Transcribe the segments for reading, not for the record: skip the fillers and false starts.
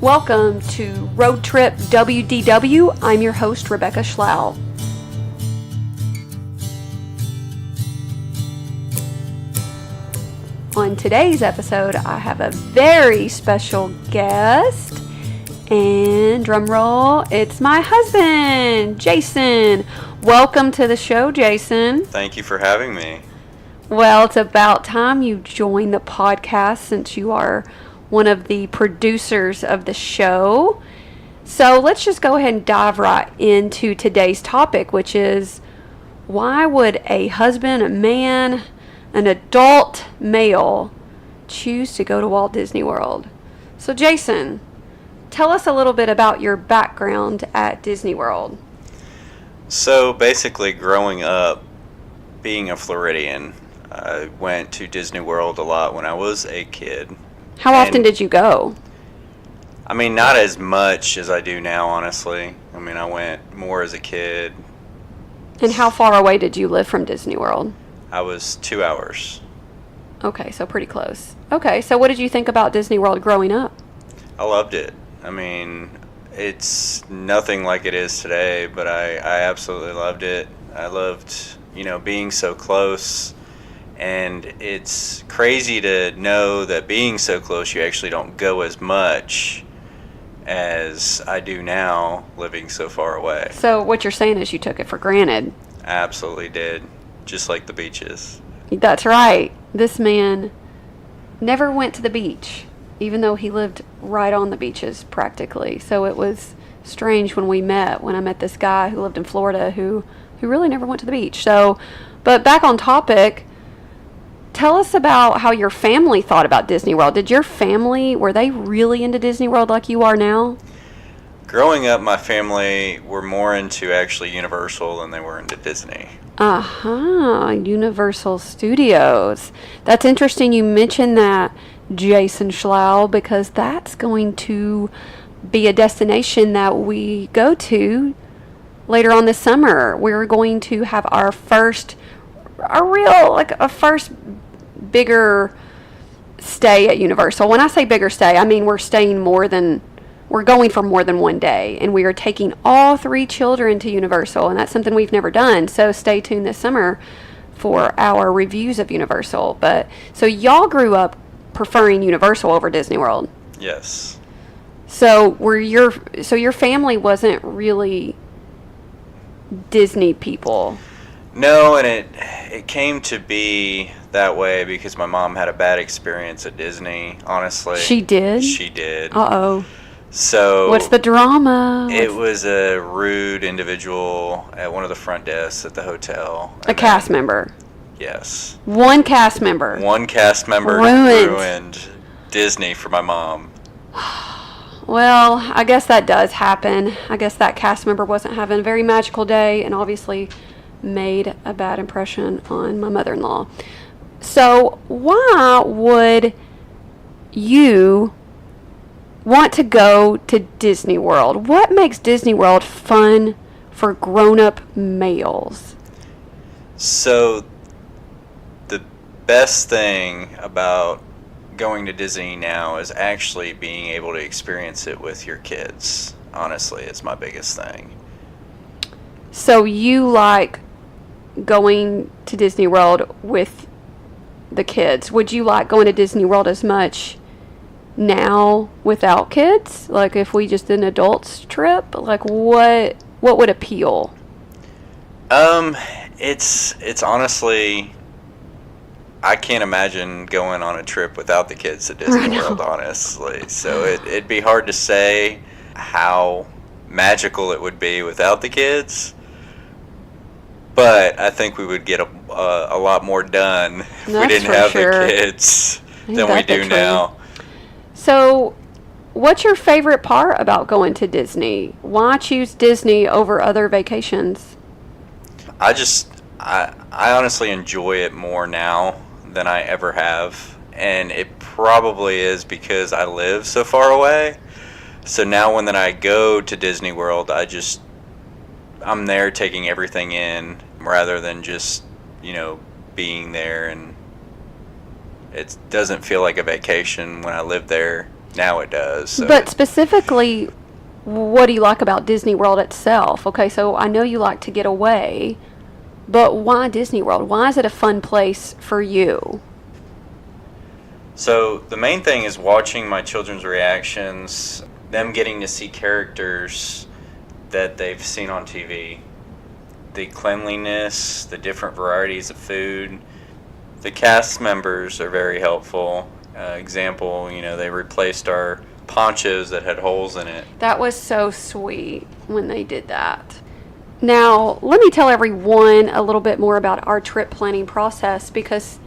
Welcome to Roadtrip WDW. I'm your host, Rebecca Schlau. On today's episode, I have a very special guest. And drum roll, it's my husband, Jason. Welcome to the show, Jason. Thank you for having me. Well, it's about time you join the podcast since you are one of the producers of the show. So let's just go ahead and dive right into today's topic, which is why would a husband, a man, an adult male choose to go to Walt Disney World? So Jason, tell us a little bit about your background at Disney World. So basically, growing up, being a Floridian, I went to Disney World a lot when I was a kid. How often did you go? I mean, not as much as I do now, honestly. I mean, I went more as a kid. And how far away did you live from Disney World? I was 2 hours. Okay, so pretty close. Okay, so what did you think about Disney World growing up? I loved it. I mean, it's nothing like it is today, but I absolutely loved it. I loved, being so close. And it's crazy to know that being so close, you actually don't go as much as I do now, living so far away. So what you're saying is you took it for granted. I absolutely did, just like the beaches. That's right. This man never went to the beach, even though he lived right on the beaches practically. So it was strange when I met this guy who lived in Florida who really never went to the beach. So, but back on topic, tell us about how your family thought about Disney World. Did your family, were they really into Disney World like you are now? Growing up, my family were more into actually Universal than they were into Disney. Universal Studios. That's interesting you mentioned that, Jason Schlau, because that's going to be a destination that we go to later on this summer. We're going to have our first bigger stay at Universal. When I say bigger stay, I mean we're going for more than one day, and we are taking all 3 children to Universal, and that's something we've never done. So stay tuned this summer for our reviews of Universal. But so y'all grew up preferring Universal over Disney World? Yes. So your family wasn't really Disney people? No, and it came to be that way because my mom had a bad experience at Disney, honestly. She did? She did. Uh-oh. So what's the drama? It was a rude individual at one of the front desks at the hotel. A cast member? Yes. One cast member? One cast member ruined Disney for my mom. Well, I guess that does happen. I guess that cast member wasn't having a very magical day and obviously made a bad impression on my mother-in-law. So why would you want to go to Disney World? What makes Disney World fun for grown-up males? So the best thing about going to Disney now is actually being able to experience it with your kids. Honestly, it's my biggest thing. So you like going to Disney World with the kids? Would you like going to Disney World as much now without kids? Like if we just did an adults trip, like what would appeal? It's honestly, I can't imagine going on a trip without the kids at Disney World, honestly. So it'd be hard to say how magical it would be without the kids. But I think we would get a lot more done if we didn't have the kids than we do now. So what's your favorite part about going to Disney? Why choose Disney over other vacations? I honestly enjoy it more now than I ever have. And it probably is because I live so far away. So now when I go to Disney World, I'm there taking everything in rather than just, being there, and it doesn't feel like a vacation when I live there. now it does. So But specifically, what do you like about Disney World itself? Okay, so I know you like to get away, but why Disney World? Why is it a fun place for you? So the main thing is watching my children's reactions, them getting to see characters that they've seen on TV, the cleanliness, the different varieties of food. The cast members are very helpful. Example, they replaced our ponchos that had holes in it. That was so sweet when they did that. Now, let me tell everyone a little bit more about our trip planning process, because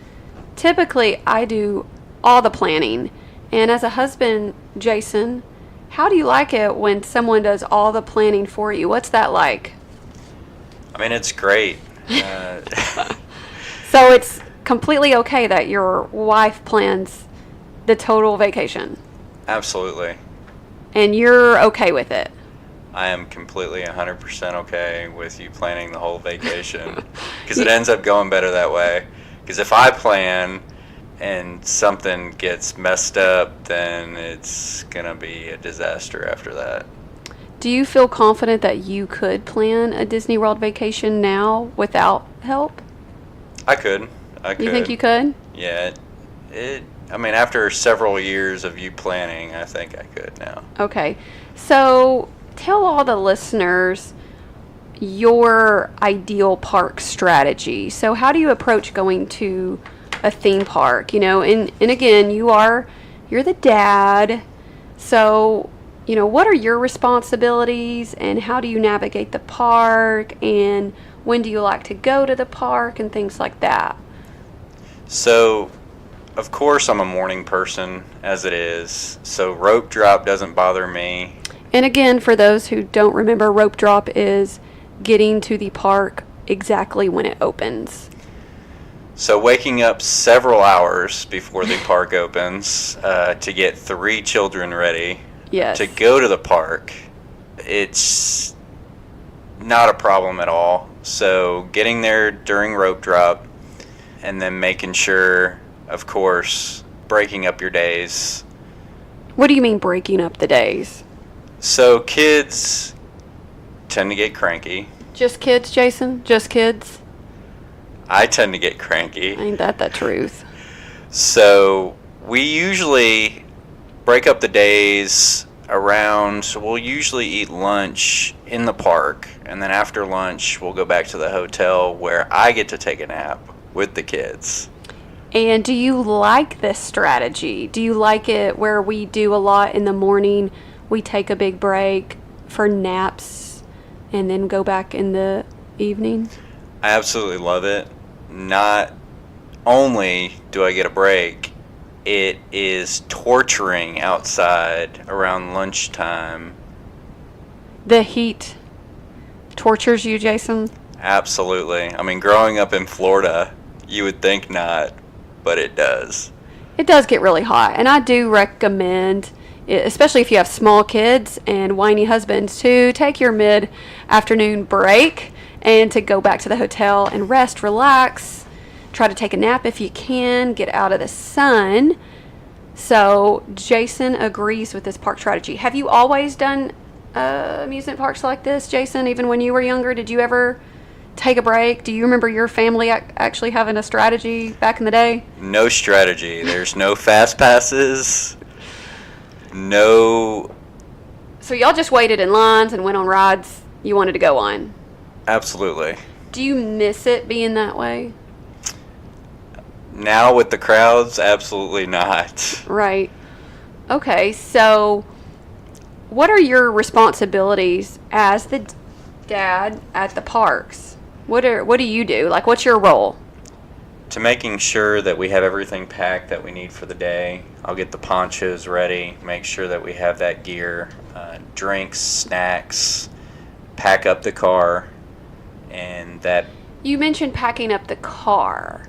typically I do all the planning. And as a husband, Jason, how do you like it when someone does all the planning for you? What's that like? I mean, it's great. So it's completely okay that your wife plans the total vacation, Absolutely. and you're okay with it. I am completely 100% okay with you planning the whole vacation, because it ends up going better that way. Because if I plan and something gets messed up, then it's going to be a disaster after that. Do you feel confident that you could plan a Disney World vacation now without help? I could. You think you could? Yeah. I mean, after several years of you planning, I think I could now. Okay. So tell all the listeners your ideal park strategy. So how do you approach going to a theme park? And again, you're the dad. So, what are your responsibilities, and how do you navigate the park, and when do you like to go to the park, and things like that? So, of course, I'm a morning person as it is. So rope drop doesn't bother me. And again, for those who don't remember, rope drop is getting to the park exactly when it opens. So waking up several hours before the park opens to get 3 children ready Yes. to go to the park, it's not a problem at all. So getting there during rope drop, and then making sure, of course, breaking up your days. What do you mean breaking up the days? So kids tend to get cranky. Just kids, Jason? Just kids? I tend to get cranky. Ain't that the truth? So we usually break up the days around, we'll usually eat lunch in the park, and then after lunch we'll go back to the hotel where I get to take a nap with the kids. And do you like this strategy? Do you like it where we do a lot in the morning, we take a big break for naps, and then go back in the evening? I absolutely love it. Not only do I get a break, it is torturing outside around lunchtime. The heat tortures you, Jason? Absolutely. I mean, growing up in Florida, you would think not, but it does. It does get really hot, and I do recommend, especially if you have small kids and whiny husbands, to take your mid-afternoon break and to go back to the hotel and rest, relax, try to take a nap if you can, get out of the sun. So Jason agrees with this park strategy. Have you always done amusement parks like this, Jason, even when you were younger? Did you ever take a break? Do you remember your family actually having a strategy back in the day? No strategy. There's no fast passes. No. So y'all just waited in lines and went on rides you wanted to go on? Absolutely. Do you miss it being that way? Now with the crowds, absolutely not. Right. Okay, so what are your responsibilities as the dad at the parks? What do you do? Like, what's your role? To making sure that we have everything packed that we need for the day. I'll get the ponchos ready, make sure that we have that gear, drinks, snacks, pack up the car, and that. You mentioned packing up the car.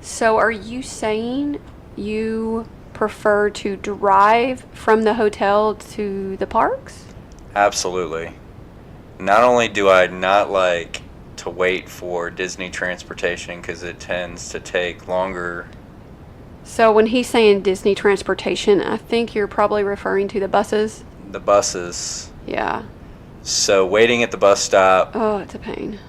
So are you saying you prefer to drive from the hotel to the parks? Absolutely. Not only do I not like to wait for Disney transportation because it tends to take longer So when he's saying Disney transportation, I think you're probably referring to the buses. The buses. Yeah. So waiting at the bus stop. Oh, it's a pain.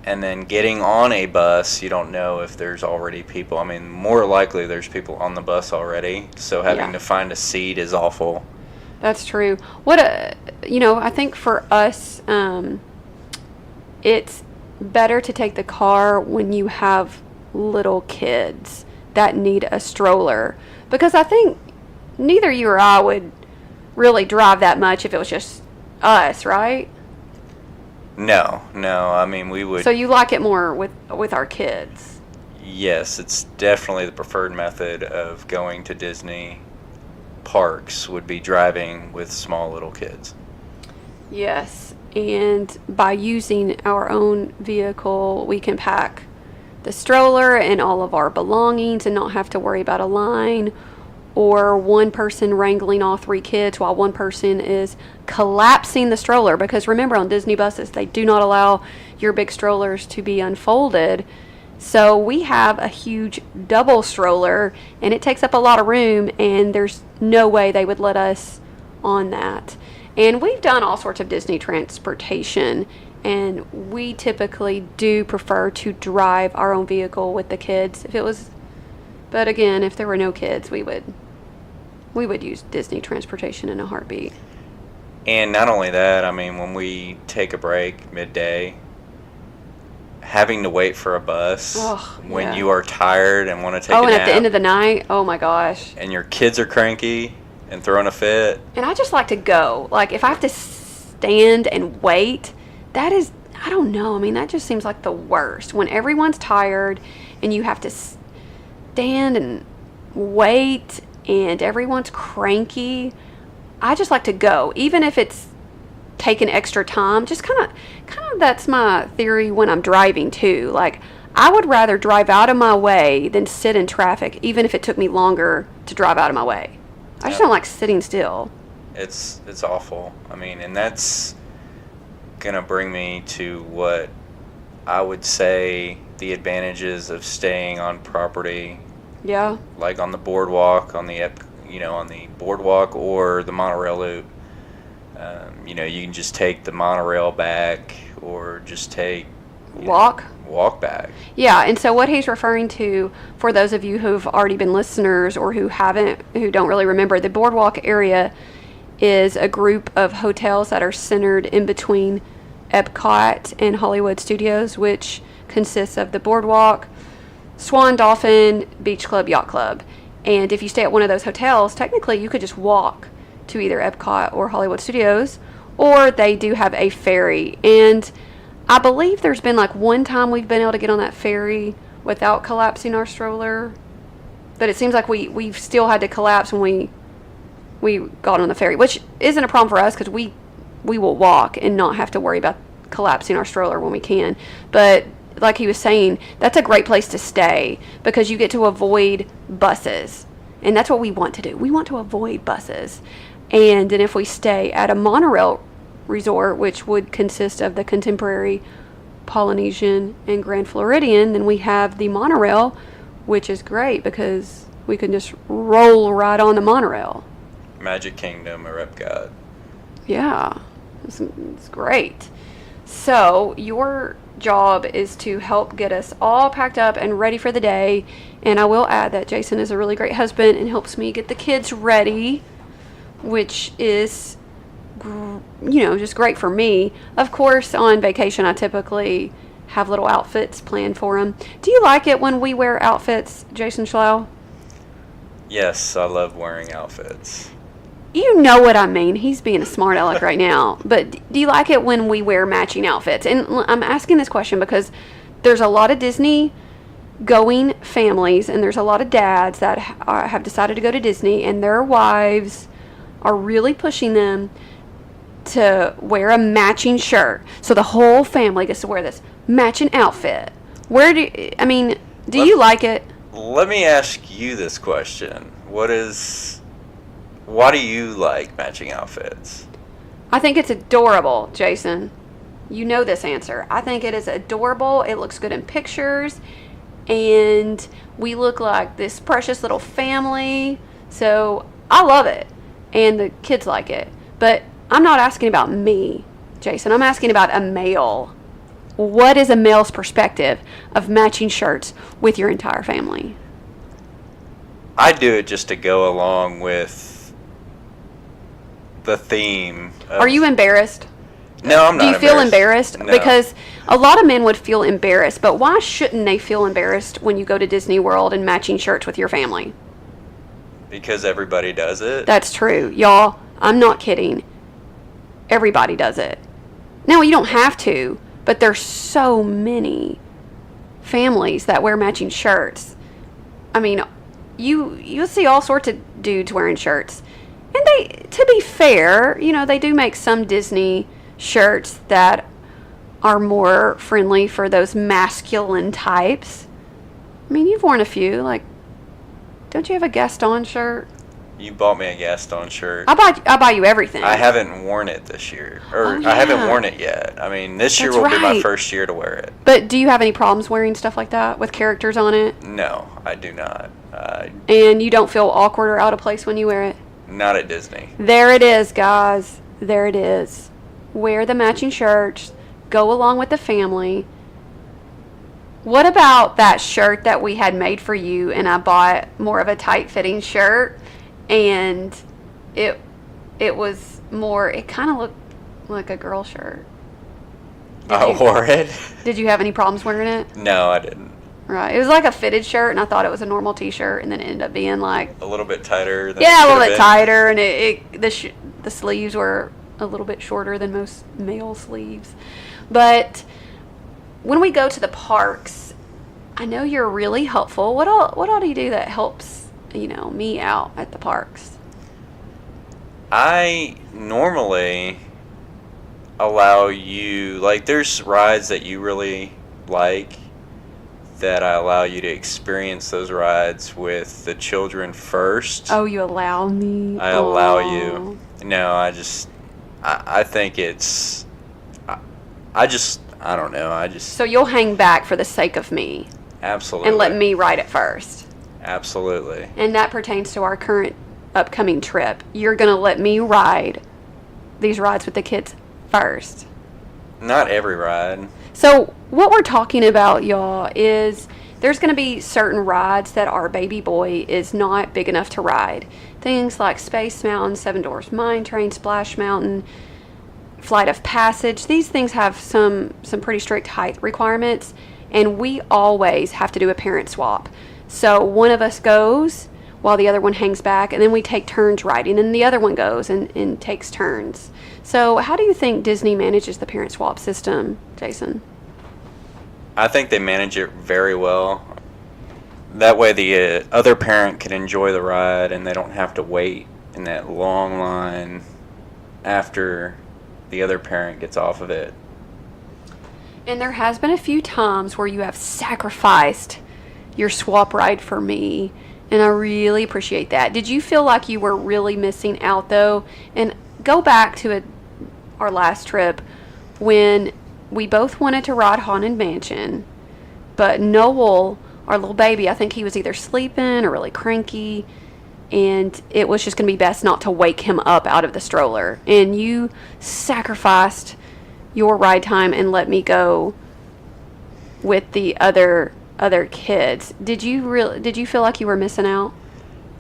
And then getting on a bus, you don't know if there's already people. I mean, more likely there's people on the bus already. So having to find a seat is awful. That's true. I think for us, it's better to take the car when you have little kids that need a stroller. Because I think neither you or I would really drive that much if it was just us, right? No. I mean, we would. So you like it more with our kids? Yes, it's definitely the preferred method of going to Disney parks would be driving with small little kids. Yes, and by using our own vehicle, we can pack the stroller and all of our belongings and not have to worry about a line or one person wrangling all 3 kids while one person is collapsing the stroller. Because remember, on Disney buses, they do not allow your big strollers to be unfolded. So we have a huge double stroller, and it takes up a lot of room, and there's no way they would let us on that. And we've done all sorts of Disney transportation, and we typically do prefer to drive our own vehicle with the kids. But again, if there were no kids, we would use Disney transportation in a heartbeat. And not only that, I mean, when we take a break midday, having to wait for a bus when you are tired and want to take a nap. Oh, and at the end of the night, oh my gosh. And your kids are cranky and throwing a fit. And I just like to go. Like, if I have to stand and wait, that is, I don't know. I mean, that just seems like the worst. When everyone's tired and you have to stand and wait and everyone's cranky, I just like to go. Even if it's taking extra time, just kind of that's my theory when I'm driving too. Like, I would rather drive out of my way than sit in traffic, even if it took me longer to drive out of my way. I just don't like sitting still. It's awful. I mean, and that's gonna bring me to what I would say the advantages of staying on property. Yeah. Like on the boardwalk, on the boardwalk or the monorail loop. You can just take the monorail back or just take walk back. Yeah, and so what he's referring to, for those of you who've already been listeners or who don't really remember, the boardwalk area is a group of hotels that are centered in between Epcot and Hollywood Studios, which consists of the boardwalk, Swan, Dolphin, Beach Club, Yacht Club. And if you stay at one of those hotels, technically you could just walk to either Epcot or Hollywood Studios, or they do have a ferry. And I believe there's been like one time we've been able to get on that ferry without collapsing our stroller, but it seems like we've still had to collapse when we got on the ferry, which isn't a problem for us because we will walk and not have to worry about collapsing our stroller when we can. But like he was saying, that's a great place to stay because you get to avoid buses, and that's what we want to do. We want to avoid buses. And then if we stay at a monorail resort, which would consist of the Contemporary, Polynesian, and Grand Floridian, then we have the monorail, which is great because we can just roll right on the monorail. Magic Kingdom or Epcot. Yeah, it's great. So your job is to help get us all packed up and ready for the day. And I will add that Jason is a really great husband and helps me get the kids ready, which is, just great for me. Of course, on vacation, I typically have little outfits planned for them. Do you like it when we wear outfits, Jason Schlau? Yes, I love wearing outfits. You know what I mean. He's being a smart aleck right now. But do you like it when we wear matching outfits? And I'm asking this question because there's a lot of Disney going families, and there's a lot of dads that have decided to go to Disney, and their wives are really pushing them to wear a matching shirt. So the whole family gets to wear this matching outfit. Do you like it? Let me ask you this question. Why do you like matching outfits? I think it's adorable, Jason. You know this answer. I think it is adorable. It looks good in pictures. and we look like this precious little family. So I love it, and the kids like it. But I'm not asking about me, Jason. I'm asking about a male. What is a male's perspective of matching shirts with your entire family? I do it just to go along with the theme. Are you embarrassed? No, I'm not. Do you feel embarrassed? No. Because a lot of men would feel embarrassed, but why shouldn't they feel embarrassed when you go to Disney World and matching shirts with your family? Because everybody does it. That's true. Y'all, I'm not kidding. Everybody does it. Now, you don't have to, but there's so many families that wear matching shirts. I mean, you'll see all sorts of dudes wearing shirts. And they, to be fair, they do make some Disney shirts that are more friendly for those masculine types. I mean, you've worn a few. Like, don't you have a Gaston shirt? You bought me a Gaston shirt. I buy you everything. I haven't worn it this year. Yeah. I haven't worn it yet. I mean, this year will be my first year to wear it. But do you have any problems wearing stuff like that with characters on it? No, I do not. And you don't feel awkward or out of place when you wear it? Not at Disney. There it is, guys. There it is. Wear the matching shirts. Go along with the family. What about that shirt that we had made for you, and I bought more of a tight-fitting shirt, and it was more, it kind of looked like a girl shirt. I wore it. Did you have any problems wearing it? No, I didn't. Right. It was like a fitted shirt, and I thought it was a normal t-shirt, and then it ended up being like a little bit tighter than a little bit tighter, and the sleeves were a little bit shorter than most male sleeves. But when we go to the parks, I know you're really helpful. What all do you do that helps, me out at the parks? I normally allow you, like, there's rides that you really like that I allow you to experience those rides with the children first. Oh, you allow me? I allow you. No, I think it's, I don't know. So you'll hang back for the sake of me. Absolutely. And let me ride it first. Absolutely. And that pertains to our current upcoming trip. You're going to let me ride these rides with the kids first. Not every ride. So what we're talking about, y'all, is there's going to be certain rides that our baby boy is not big enough to ride. Things like Space Mountain, Seven Dwarfs Mine Train, Splash Mountain, Flight of Passage. These things have some pretty strict height requirements, and we always have to do a parent swap. So one of us goes while the other one hangs back, and then we take turns riding, and the other one goes and takes turns. So how do you think Disney manages the parent swap system, Jason? I think they manage it very well. That way the other parent can enjoy the ride, and they don't have to wait in that long line after the other parent gets off of it. And there has been a few times where you have sacrificed your swap ride for me, and I really appreciate that. Did you feel like you were really missing out, though? And go back to our last trip when we both wanted to ride Haunted Mansion, but Noel, our little baby, I think he was either sleeping or really cranky, and it was just going to be best not to wake him up out of the stroller. And you sacrificed your ride time and let me go with the other kids. Did you feel like you were missing out?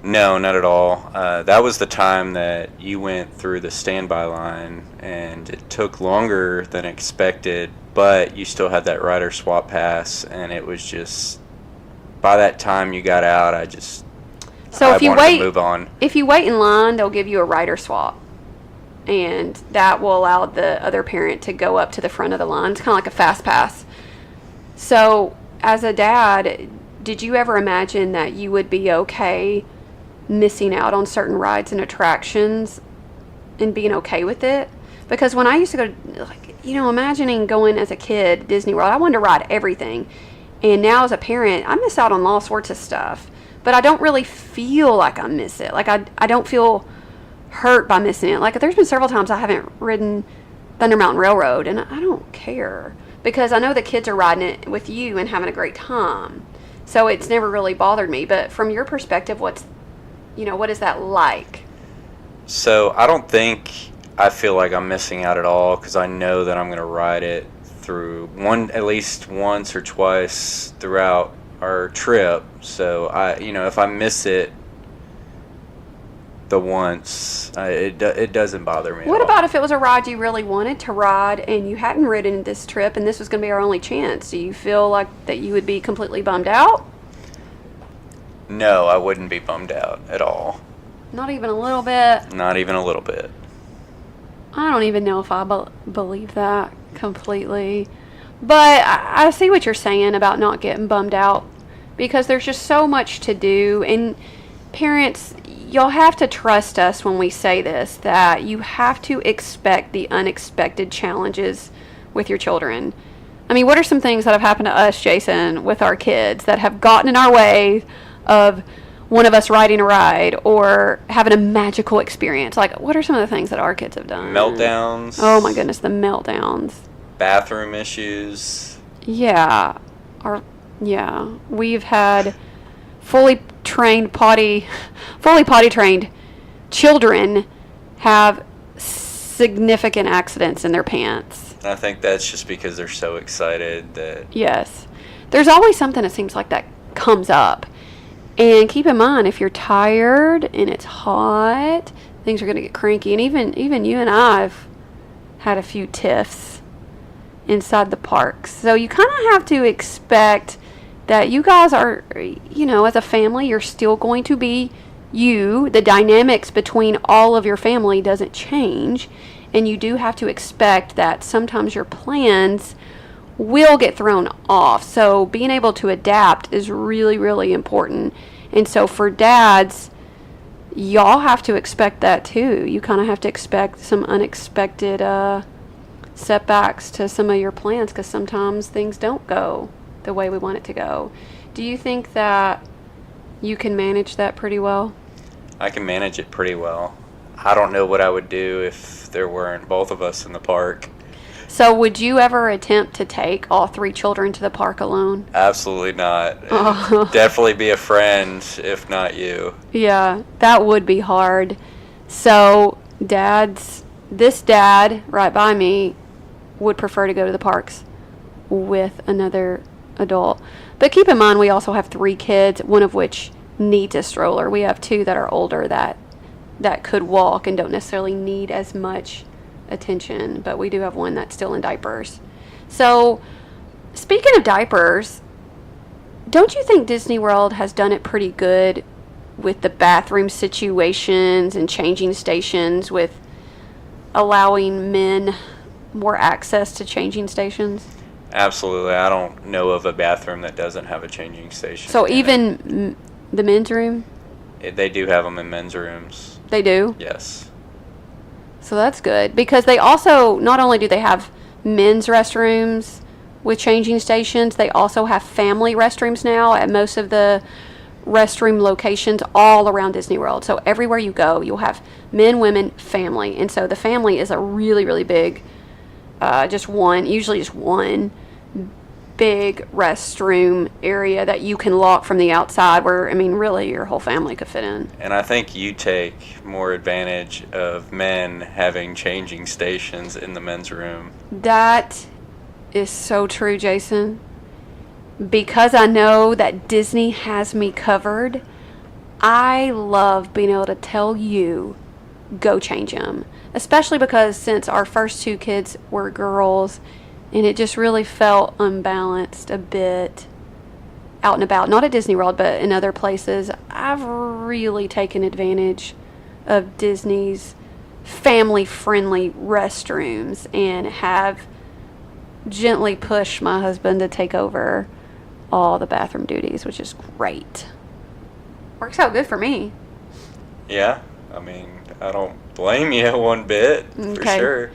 No, not at all. That was the time that you went through the standby line, and it took longer than expected, but you still had that rider swap pass, and it was just, by that time you got out, I wanted to move on. If you wait in line, they'll give you a rider swap, and that will allow the other parent to go up to the front of the line. It's kind of like a fast pass. So, as a dad, did you ever imagine that you would be okay missing out on certain rides and attractions and being okay with it? Because when I used to go, imagining going as a kid Disney World, I wanted to ride everything. And now as a parent, I miss out on all sorts of stuff. But I don't really feel like I miss it. Like, I don't feel hurt by missing it. Like, there's been several times I haven't ridden Thunder Mountain Railroad, and I don't care. Because I know the kids are riding it with you and having a great time. So it's never really bothered me. But from your perspective, what is that like? So I don't think I feel like I'm missing out at all, because I know that I'm going to ride it through at least once or twice throughout our trip. So if I miss it the once, it doesn't bother me. What about if it was a ride you really wanted to ride and you hadn't ridden this trip and this was going to be our only chance? Do you feel like that you would be completely bummed out? No, I wouldn't be bummed out at all. Not even a little bit? Not even a little bit. I don't even know if I believe that completely. But I see what you're saying about not getting bummed out, because there's just so much to do. And parents, you'll have to trust us when we say this, that you have to expect the unexpected challenges with your children. I mean, what are some things that have happened to us, Jason, with our kids that have gotten in our way of one of us riding a ride or having a magical experience? Like, what are some of the things that our kids have done? Meltdowns. Oh my goodness, the meltdowns. Bathroom issues. Yeah. We've had fully potty trained children have significant accidents in their pants. I think that's just because they're so excited that... Yes. There's always something that seems like that comes up. And keep in mind, if you're tired and it's hot, things are going to get cranky. And even you and I have had a few tiffs inside the parks. So you kind of have to expect that you guys are, as a family, you're still going to be you. The dynamics between all of your family doesn't change. And you do have to expect that sometimes your plans will get thrown off. So being able to adapt is really, really important. And so for dads, y'all have to expect that too. You kind of have to expect some unexpected setbacks to some of your plans, because sometimes things don't go the way we want it to go. Do you think that you can manage that pretty well? I can manage it pretty well. I don't know what I would do if there weren't both of us in the park. So would you ever attempt to take all 3 children to the park alone? Absolutely not. Definitely be a friend, if not you. Yeah, that would be hard. So this dad right by me would prefer to go to the parks with another adult. But keep in mind, we also have 3 kids, one of which needs a stroller. We have 2 that are older that could walk and don't necessarily need as much attention, but we do have one that's still in diapers. So speaking of diapers, don't you think Disney World has done it pretty good with the bathroom situations and changing stations, with allowing men more access to changing stations? Absolutely. I don't know of a bathroom that doesn't have a changing station. So even the men's room? They do have them in men's rooms. They do? Yes. So that's good, because they also, not only do they have men's restrooms with changing stations, they also have family restrooms now at most of the restroom locations all around Disney World. So everywhere you go, you'll have men, women, family. And so the family is a really, really big, usually just one big restroom area that you can lock from the outside, where, really your whole family could fit in. And I think you take more advantage of men having changing stations in the men's room. That is so true, Jason. Because I know that Disney has me covered, I love being able to tell you, go change them. Especially because since our first 2 kids were girls, and it just really felt unbalanced a bit out and about. Not at Disney World, but in other places. I've really taken advantage of Disney's family-friendly restrooms and have gently pushed my husband to take over all the bathroom duties, which is great. Works out good for me. Yeah, I don't blame you one bit, for sure.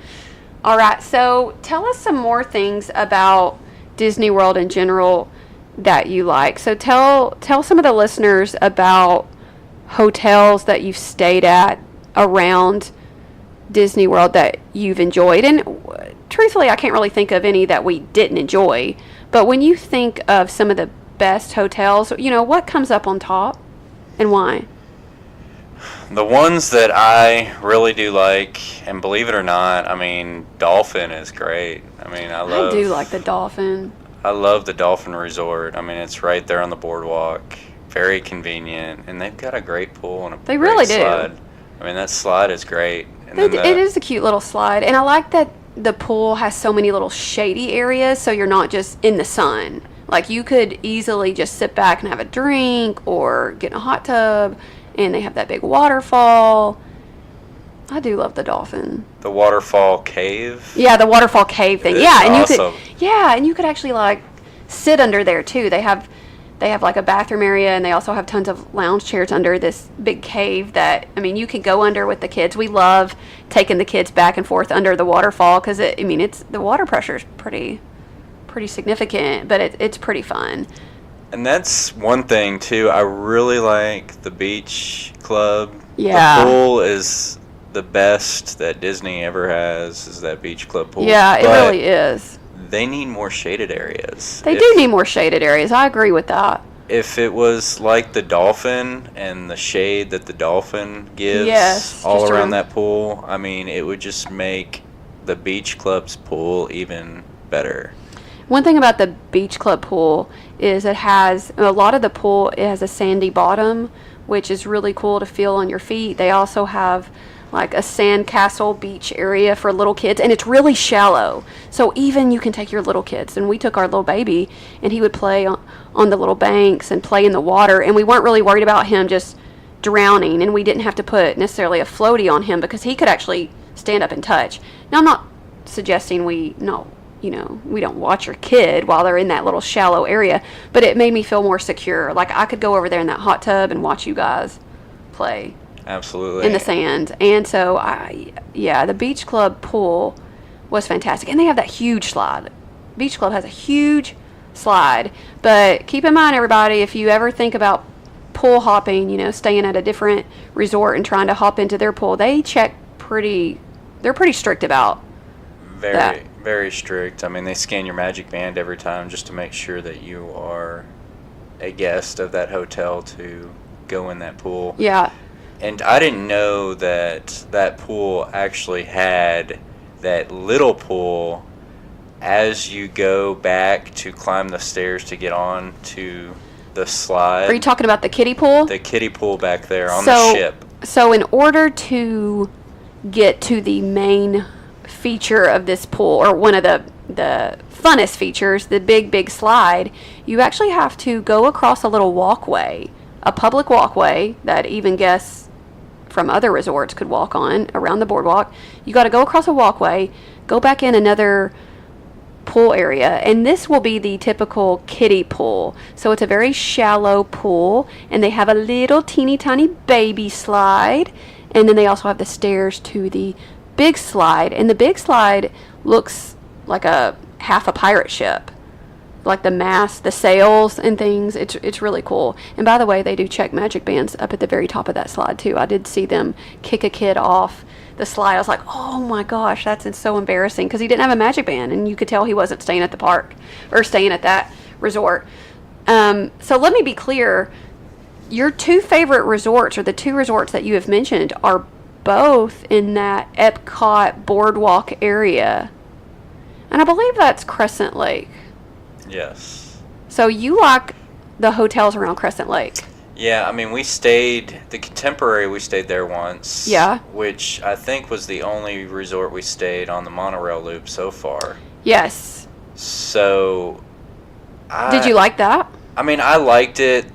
All right, so tell us some more things about Disney World in general that you like. So tell some of the listeners about hotels that you've stayed at around Disney World that you've enjoyed. And truthfully, I can't really think of any that we didn't enjoy. But when you think of some of the best hotels, what comes up on top and why? The ones that I really do like, and believe it or not, Dolphin is great. I do like the Dolphin. I love the Dolphin Resort. It's right there on the boardwalk. Very convenient, and they've got a great pool and a They great really slide. do. That slide is great. And It is a cute little slide, and I like that the pool has so many little shady areas, so you're not just in the sun. Like, you could easily just sit back and have a drink or get in a hot tub, and they have that big waterfall. I do love the Dolphin. The waterfall cave. Yeah, the waterfall cave thing. It's Yeah, and awesome. you could actually like sit under there too. They have like a bathroom area, and they also have tons of lounge chairs under this big cave that you can go under with the kids. We love taking the kids back and forth under the waterfall because it's the water pressure is pretty significant, but it's pretty fun. And that's one thing too. I really like the beach club. Yeah. The pool is the best that Disney ever has, is that beach club pool. Yeah, it But really is. they need more shaded areas. They do need more shaded areas. I agree with that. If it was like the Dolphin and the shade that the Dolphin gives Yes, all just around around- that pool, it would just make the beach club's pool even better. One thing about the beach club pool is it has a lot of the pool. It has a sandy bottom, which is really cool to feel on your feet. They also have like a sandcastle beach area for little kids, and it's really shallow. So even you can take your little kids, and we took our little baby, and he would play on the little banks and play in the water, and we weren't really worried about him just drowning, and we didn't have to put necessarily a floaty on him because he could actually stand up and touch. Now, I'm not suggesting we don't watch your kid while they're in that little shallow area, but it made me feel more secure. Like, I could go over there in that hot tub and watch you guys play. Absolutely. In the sand. And so, the beach club pool was fantastic. And they have that huge slide. Beach club has a huge slide. But keep in mind, everybody, if you ever think about pool hopping, staying at a different resort and trying to hop into their pool, they're pretty strict about that. Very strict. They scan your magic band every time just to make sure that you are a guest of that hotel to go in that pool. Yeah. And I didn't know that pool actually had that little pool as you go back to climb the stairs to get on to the slide. Are you talking about the kiddie pool? The kiddie pool back there on the ship. So in order to get to the main feature of this pool, or one of the funnest features, the big slide, you actually have to go across a little walkway, a public walkway that even guests from other resorts could walk on around the boardwalk. You got to go across a walkway, go back in another pool area, and this will be the typical kiddie pool. So it's a very shallow pool, and they have a little teeny tiny baby slide, and then they also have the stairs to the big slide, and the big slide looks like half a pirate ship, like the mast, the sails and things. It's really cool. And by the way, they do check magic bands up at the very top of that slide too. I did see them kick a kid off the slide. I was like, oh my gosh, that's so embarrassing, because he didn't have a magic band, and you could tell he wasn't staying at the park or staying at that resort. So let me be clear. Your two favorite resorts, or the two resorts that you have mentioned, are both in that Epcot boardwalk area. And I believe that's Crescent Lake. Yes. So you like the hotels around Crescent Lake? Yeah, we stayed, the Contemporary, we stayed there once. Yeah. Which I think was the only resort we stayed on the monorail loop so far. Yes. So, did you like that? I liked it.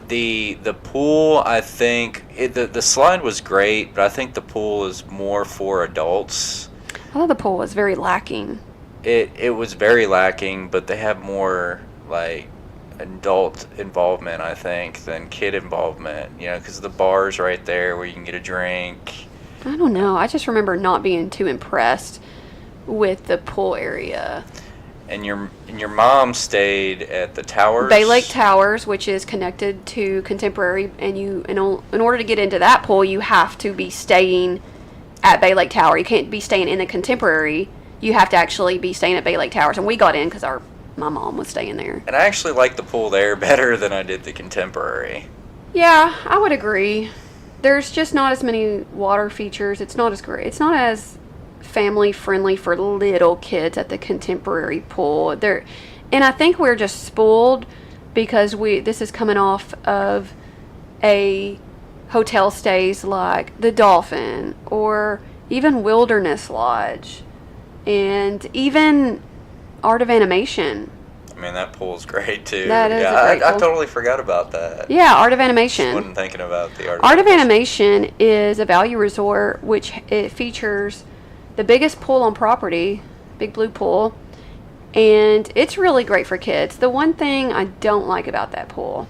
The pool, I think, the slide was great, but I think the pool is more for adults. I thought the pool was very lacking. It was very lacking, but they have more, like, adult involvement, I think, than kid involvement, because the bar's right there where you can get a drink. I don't know. I just remember not being too impressed with the pool area. And your mom stayed at the Towers? Bay Lake Towers, which is connected to Contemporary, and in order to get into that pool, you have to be staying at Bay Lake Tower. You can't be staying in the Contemporary. You have to actually be staying at Bay Lake Towers, and we got in because our my mom was staying there. And I actually like the pool there better than I did the Contemporary. Yeah, I would agree. There's just not as many water features. It's not as great. It's not as family friendly for little kids at the Contemporary pool. And I think we're just spoiled because this is coming off of a hotel stays like the Dolphin or even Wilderness Lodge and even Art of Animation. I mean, that pool's great too. That is a great pool. I totally forgot about that. Yeah, Art of Animation. Just wasn't thinking about the Art of Animation is a value resort which it features the biggest pool on property, big blue pool, and it's really great for kids. The one thing I don't like about that pool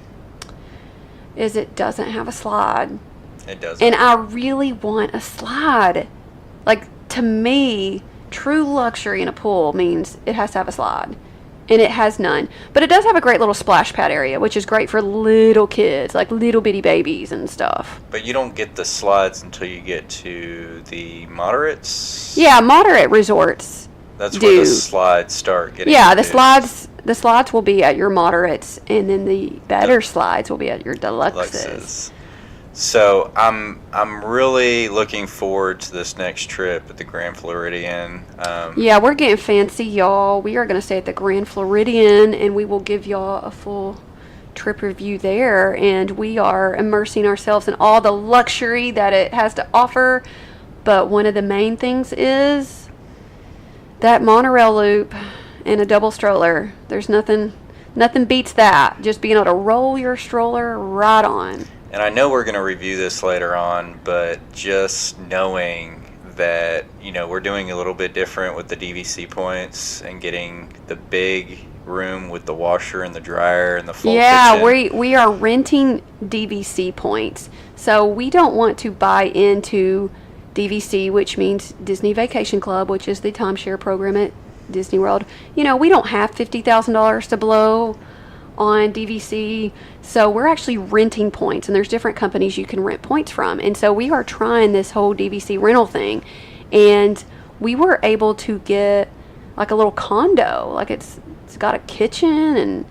is it doesn't have a slide. It doesn't. And I really want a slide. Like, to me, true luxury in a pool means it has to have a slide. And it has none. But it does have a great little splash pad area, which is great for little kids, like little bitty babies and stuff. But you don't get the slides until you get to the moderates? Yeah, moderate resorts. That's where the slides start getting. Yeah, the slides will be at your moderates, and then the better slides will be at your deluxes. So I'm really looking forward to this next trip at the Grand Floridian. Yeah, we're getting fancy, y'all. We are going to stay at the Grand Floridian, and we will give y'all a full trip review there. And we are immersing ourselves in all the luxury that it has to offer. But one of the main things is that monorail loop and a double stroller. There's nothing beats that. Just being able to roll your stroller right on. And I know we're going to review this later on, but just knowing that, we're doing a little bit different with the DVC points and getting the big room with the washer and the dryer and the full kitchen. We are renting DVC points. So we don't want to buy into DVC, which means Disney Vacation Club, which is the timeshare program at Disney World. We don't have $50,000 to blow on DVC, so we're actually renting points, and there's different companies you can rent points from. And so we are trying this whole DVC rental thing, and we were able to get like a little condo. Like it's got a kitchen and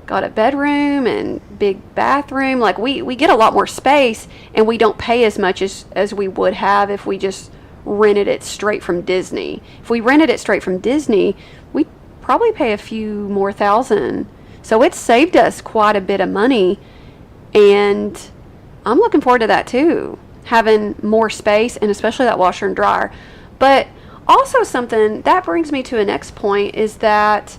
got a bedroom and big bathroom. Like we get a lot more space, and we don't pay as much as we would have if we just rented it straight from Disney. If we rented it straight from Disney, we'd probably pay a few more thousand. So it saved us quite a bit of money, and I'm looking forward to that too, having more space and especially that washer and dryer. But also something that brings me to a next point is that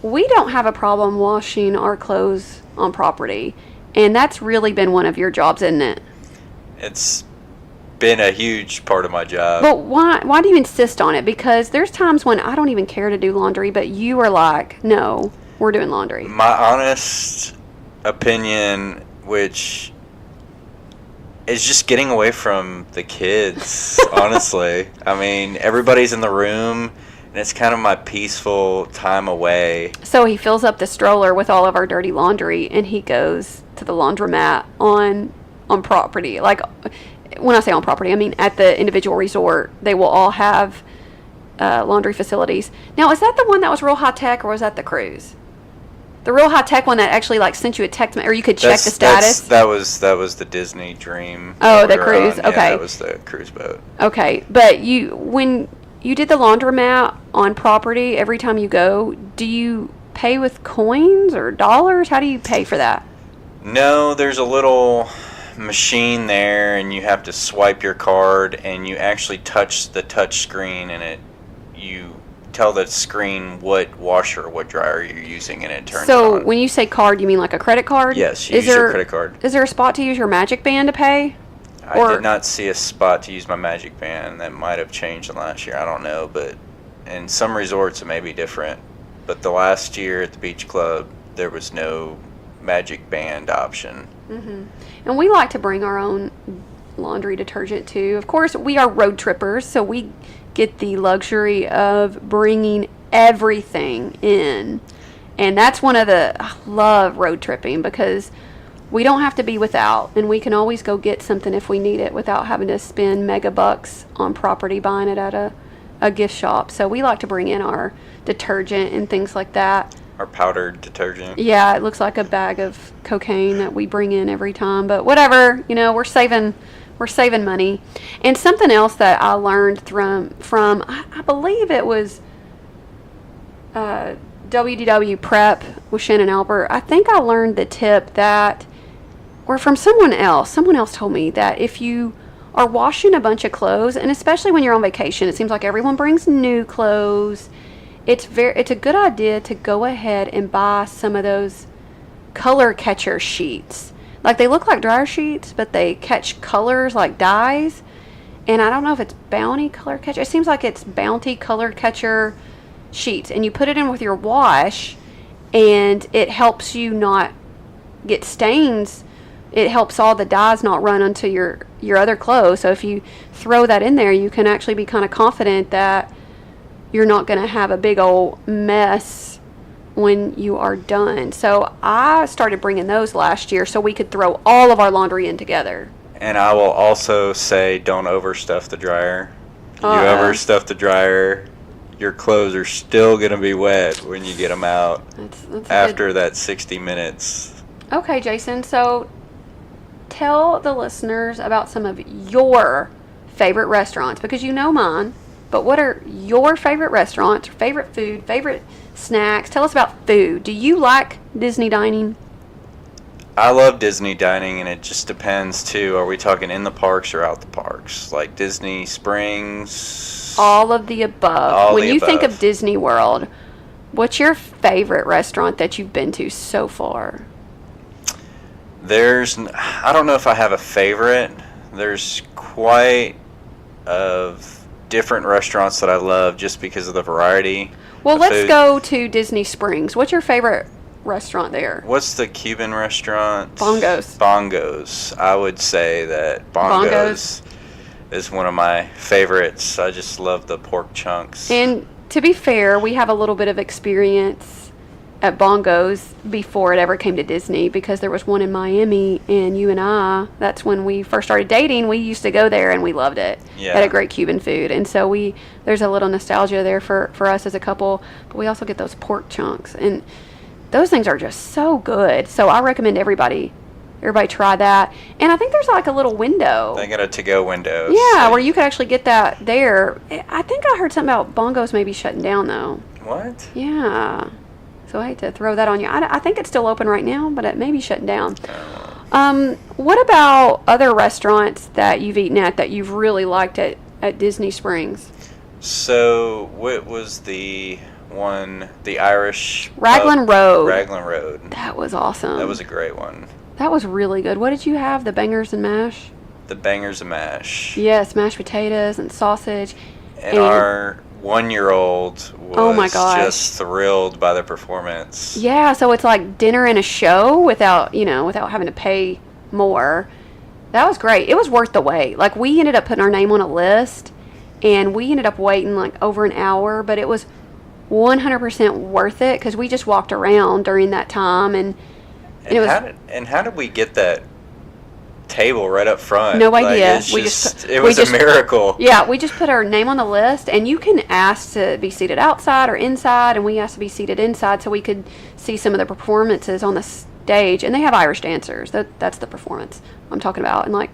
we don't have a problem washing our clothes on property, and that's really been one of your jobs, isn't it? It's been a huge part of my job. But why do you insist on it? Because there's times when I don't even care to do laundry, but you are like, no, we're doing laundry. My honest opinion, which is just getting away from the kids, honestly. I mean, everybody's in the room, and it's kind of my peaceful time away. So he fills up the stroller with all of our dirty laundry, and he goes to the laundromat on property. Like, when I say on property, I mean at the individual resort. They will all have laundry facilities. Now, is that the one that was real high tech, or was that the cruise? The real high tech one that actually like sent you a text, or you could check the status. That was the Disney Dream. Oh, the cruise. Okay, yeah, that was the cruise boat. Okay, but when you did the laundromat on property, every time you go, do you pay with coins or dollars? How do you pay for that? No, there's a little machine there, and you have to swipe your card, and you actually touch the touch screen, and you tell the screen what washer or what dryer you're using, and it turns it on. So when you say card, you mean like a credit card? Yes, you use your credit card. Is there a spot to use your Magic Band to pay? I did not see a spot to use my Magic Band. That might have changed in last year. I don't know, but in some resorts it may be different. But the last year at the Beach Club, there was no Magic Band option. Mm-hmm. And we like to bring our own laundry detergent too. Of course, we are road trippers, so we get the luxury of bringing everything in. And that's I love road tripping because we don't have to be without, and we can always go get something if we need it without having to spend mega bucks on property buying it at a gift shop. So we like to bring in our detergent and things like that. Our powdered detergent. Yeah, it looks like a bag of cocaine that we bring in every time. But whatever, we're saving money. And something else that I learned from I believe it was WDW Prep with Shannon Albert. I think I learned the tip that, or from someone else told me that if you are washing a bunch of clothes, and especially when you're on vacation, it seems like everyone brings new clothes. It's a good idea to go ahead and buy some of those color catcher sheets. Like, they look like dryer sheets, but they catch colors like dyes. And I don't know if it's Bounty color catcher. It seems like it's Bounty color catcher sheets. And you put it in with your wash, and it helps you not get stains. It helps all the dyes not run onto your other clothes. So if you throw that in there, you can actually be kind of confident that you're not going to have a big old mess when you are done. So I started bringing those last year so we could throw all of our laundry in together. And I will also say, don't overstuff the dryer. You overstuff the dryer, your clothes are still going to be wet when you get them out that's after that 60 minutes. Okay, Jason. So tell the listeners about some of your favorite restaurants, because you know mine. But what are your favorite restaurants, favorite food, favorite snacks? Tell us about food. Do you like Disney dining? I love Disney dining, and it just depends, too. Are we talking in the parks or out the parks? Like Disney Springs? All of the above. When you think above. of Disney World, what's your favorite restaurant that you've been to so far? I don't know if I have a favorite. There's quite of different restaurants that I love just because of the variety. Well, let's food. go to Disney Springs. What's your favorite restaurant there? What's the Cuban restaurant? Bongos. Bongos. I would say that Bongos is one of my favorites. I just love the pork chunks. And to be fair, we have a little bit of experience at Bongos before it ever came to Disney, because there was one in Miami, and you and I, that's when we first started dating, we used to go there and we loved it. Yeah. Had a great Cuban food, and so there's a little nostalgia there for us as a couple, but we also get those pork chunks, and those things are just so good. So I recommend everybody try that. And I think there's like a little window. They got a to-go window. Yeah, so where you could actually get that there. I think I heard something about Bongos maybe shutting down though. What? Yeah. So I hate to throw that on you. I think it's still open right now, but it may be shutting down. What about other restaurants that you've eaten at that you've really liked at Disney Springs? So, what was the Irish Raglan pub? Road. Raglan Road. That was awesome. That was a great one. That was really good. What did you have? The bangers and mash? The bangers and mash. Yes, mashed potatoes and sausage. And our 1-year-old was oh my gosh, just thrilled by the performance. Yeah, so it's like dinner and a show without having to pay more. That was great. It was worth the wait. Like, we ended up putting our name on a list, and we ended up waiting like over an hour, but it was 100% worth it because we just walked around during that time, and it was. How did we get that table right up front? No idea. It was a miracle. Yeah, we just put our name on the list, and you can ask to be seated outside or inside, and we asked to be seated inside so we could see some of the performances on the stage. And they have Irish dancers. That's the performance I'm talking about, and like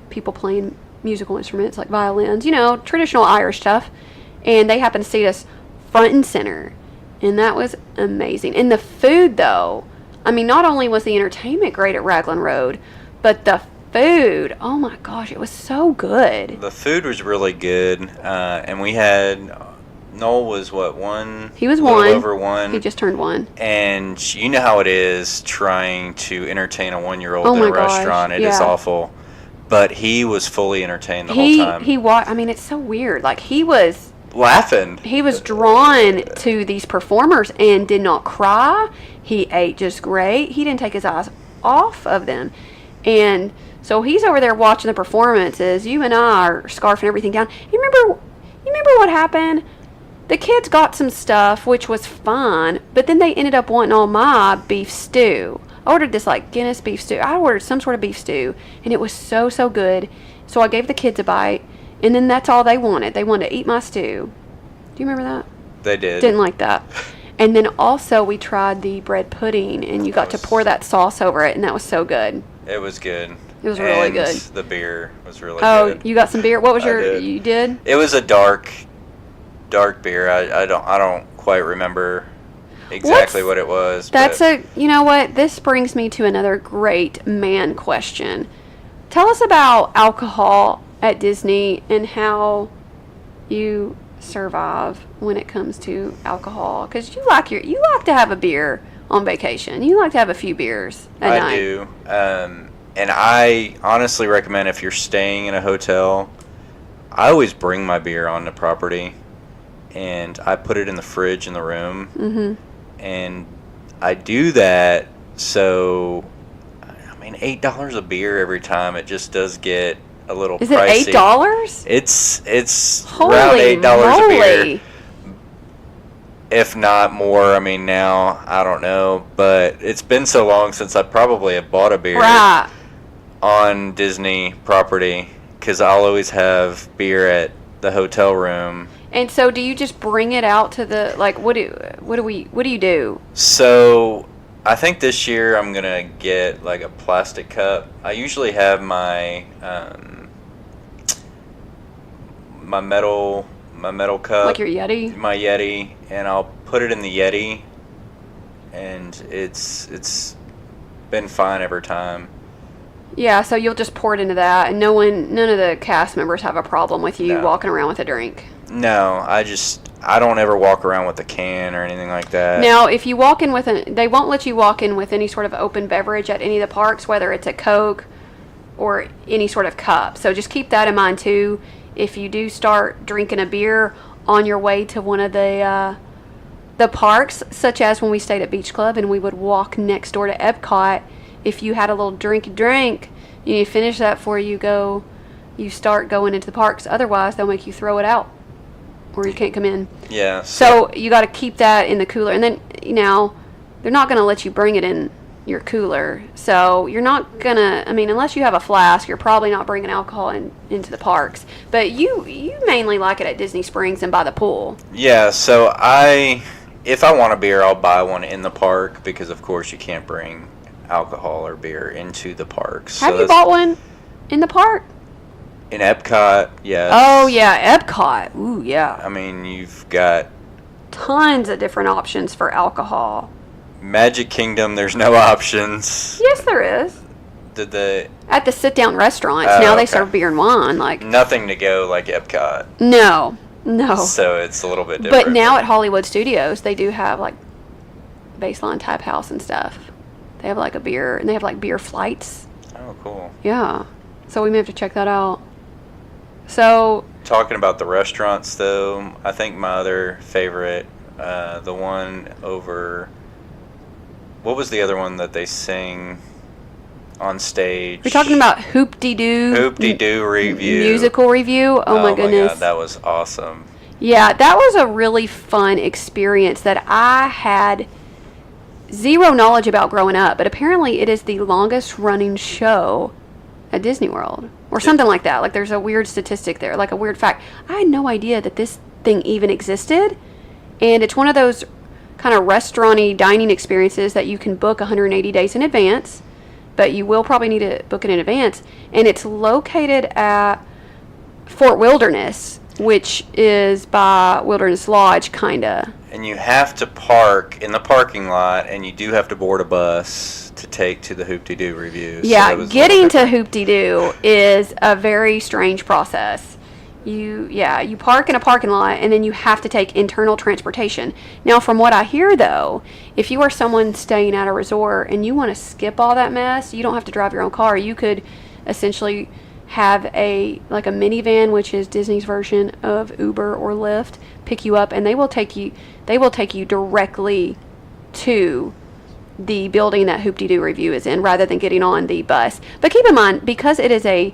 people playing musical instruments like violins, traditional Irish stuff. And they happened to seat us front and center, and that was amazing. And the food, though, I mean, not only was the entertainment great at Raglan Road, but the food, oh my gosh, it was so good. The food was really good, and we had, Noel was what, one? He was a little one. over one. He just turned one. And you know how it is trying to entertain a 1-year-old Oh in my a gosh, restaurant. It is yeah. awful. But he was fully entertained the whole time. I mean, it's so weird. Like, he was laughing. He was drawn to these performers and did not cry. He ate just great. He didn't take his eyes off of them. And so he's over there watching the performances. You and I are scarfing everything down. You remember what happened? The kids got some stuff, which was fine, but then they ended up wanting all my beef stew. I ordered this like Guinness beef stew. I ordered some sort of beef stew, and it was so, so good. So I gave the kids a bite, and then that's all they wanted. They wanted to eat my stew. Do you remember that? They did. Didn't like that. And then also we tried the bread pudding, and you got to pour that sauce over it, and that was so good. It was good. It was really good. The beer was really Oh, good. you got some beer? What was you did? It was a dark beer. I don't quite remember exactly what it was. You know what? This brings me to another great man question. Tell us about alcohol at Disney and how you survive when it comes to alcohol, because you like to have a beer on vacation. You like to have a few beers at night. I do. And I honestly recommend, if you're staying in a hotel, I always bring my beer on the property, and I put it in the fridge in the room. Mm-hmm. And I do that so, I mean, $8 a beer every time. It just does get a little pricey. Is it $8? It's Holy around $8 moly. a beer. If not more. I mean, now, I don't know. But it's been so long since I probably have bought a beer on Disney property, because I'll always have beer at the hotel room. And so do you just bring it out to the, like, what do you do? So I think this year I'm going to get like a plastic cup. I usually have my my metal cup. Like your Yeti? My Yeti, and I'll put it in the Yeti, and it's been fine every time. Yeah, so you'll just pour it into that, and none of the cast members have a problem with you walking around with a drink. No, I don't ever walk around with a can or anything like that. Now, if you walk in they won't let you walk in with any sort of open beverage at any of the parks, whether it's a Coke or any sort of cup. So just keep that in mind too. If you do start drinking a beer on your way to one of the parks, such as when we stayed at Beach Club and we would walk next door to Epcot, if you had a little drink, you need to finish that before you start going into the parks. Otherwise, they'll make you throw it out, or you can't come in. Yeah. So you got to keep that in the cooler, and then they're not going to let you bring it in your cooler. So you're not gonna. I mean, unless you have a flask, you're probably not bringing alcohol into the parks. But you mainly like it at Disney Springs and by the pool. Yeah. So if I want a beer, I'll buy one in the park, because of course you can't bring alcohol or beer into the parks. Have you bought one in the park? In Epcot, yes. Oh yeah, Epcot. Ooh yeah. I mean, you've got tons of different options for alcohol. Magic Kingdom, there's no options. Yes, there is. At the sit-down restaurants, now they serve beer and wine. Like nothing to go like Epcot. No. So it's a little bit different. But now at Hollywood Studios, they do have like Baseline Tap House and stuff. They have like a beer, and they have like beer flights. Oh, cool. Yeah. So we may have to check that out. So talking about the restaurants, though, I think my other favorite, the one over, what was the other one that they sing on stage? You're talking about Hoop-de-Doo? Hoop-de-Doo review. Musical review? Oh my goodness. God, that was awesome. Yeah, that was a really fun experience that I had zero knowledge about growing up, but apparently it is the longest running show at Disney World, or something like that. Like there's a weird statistic there, like a weird fact. I had no idea that this thing even existed, and it's one of those kind of restaurant-y dining experiences that you can book 180 days in advance, but you will probably need to book it in advance, and it's located at Fort Wilderness, which is by Wilderness Lodge, kinda. And you have to park in the parking lot, and you do have to board a bus to take to the Hoop-de-Doo review. Yeah, so getting to Hoop-de-Doo is a very strange process. You park in a parking lot, and then you have to take internal transportation. Now, from what I hear, though, if you are someone staying at a resort and you want to skip all that mess, you don't have to drive your own car. You could essentially have a minivan, which is Disney's version of Uber or Lyft, pick you up, and they will take you directly to the building that Hoop-de-Doo review is in, rather than getting on the bus. But keep in mind, because it is a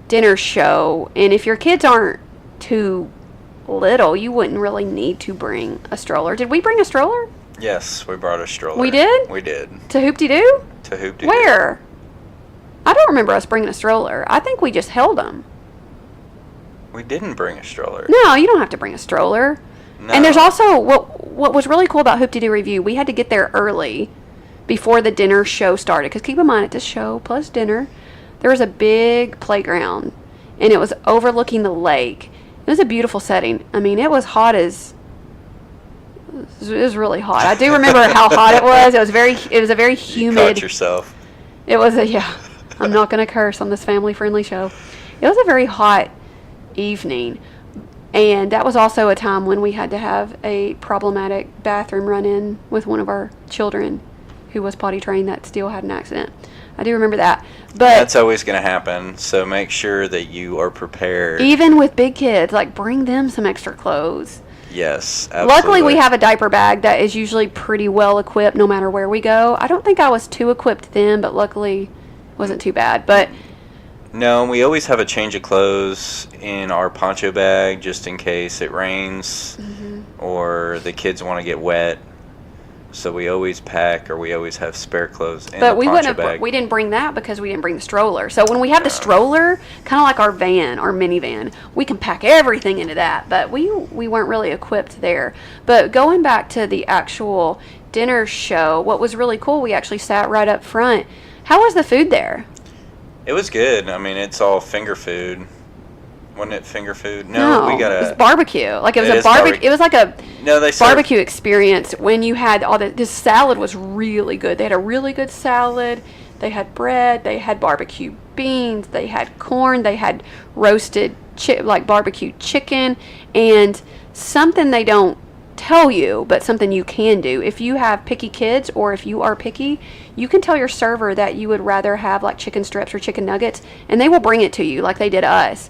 dinner show, and if your kids aren't too little, you wouldn't really need to bring a stroller. Did we bring a stroller? Yes, we brought a stroller. We did? We did. To Hoop-de-Doo? To Hoop-de-Doo. Where? I don't remember us bringing a stroller. I think we just held them. We didn't bring a stroller. No, you don't have to bring a stroller. No. And there's also, what was really cool about Hoop-Dee-Doo Review, we had to get there early before the dinner show started. Because keep in mind, at this show plus dinner, there was a big playground. And it was overlooking the lake. It was a beautiful setting. I mean, it was hot as... It was really hot. I do remember how hot it was. It was a very humid... You caught yourself. It was yeah. I'm not going to curse on this family-friendly show. It was a very hot evening. And that was also a time when we had to have a problematic bathroom run-in with one of our children who was potty trained that still had an accident. I do remember that. But that's always going to happen, so make sure that you are prepared. Even with big kids, like, bring them some extra clothes. Yes, absolutely. Luckily, we have a diaper bag that is usually pretty well equipped no matter where we go. I don't think I was too equipped then, but luckily it wasn't too bad. But no, we always have a change of clothes in our poncho bag just in case it rains or the kids want to get wet. So we always pack, or we always have spare clothes in the poncho bag. We didn't bring that because we didn't bring the stroller. So when we have the stroller, kind of like our van, our minivan, we can pack everything into that. But we weren't really equipped there. But going back to the actual dinner show, what was really cool, we actually sat right up front. How was the food there? It was good. I mean, it's all finger food. Wasn't it finger food? No, we got it was barbecue. Like, it was a barbecue. It was like a barbecue serve experience when you had all this salad was really good. They had a really good salad. They had bread. They had barbecue beans. They had corn. They had roasted barbecue chicken, and something they don't tell you, but something you can do. If you have picky kids, or if you are picky, you can tell your server that you would rather have like chicken strips or chicken nuggets, and they will bring it to you like they did us.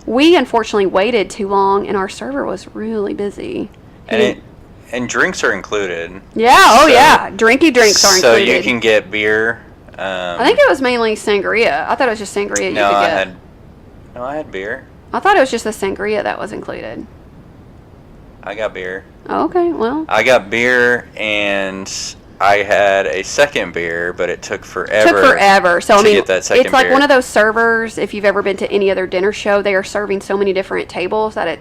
We unfortunately waited too long, and our server was really busy. And drinks are included. Yeah, yeah. Drinky drinks are included. So you can get beer. I think it was mainly sangria. I thought it was just sangria you could get. I had beer. I thought it was just the sangria that was included. I got beer. Oh, okay, well. I got beer, and I had a second beer, but it took forever. So, I mean, get that second it's like beer. One of those servers, if you've ever been to any other dinner show, they are serving so many different tables that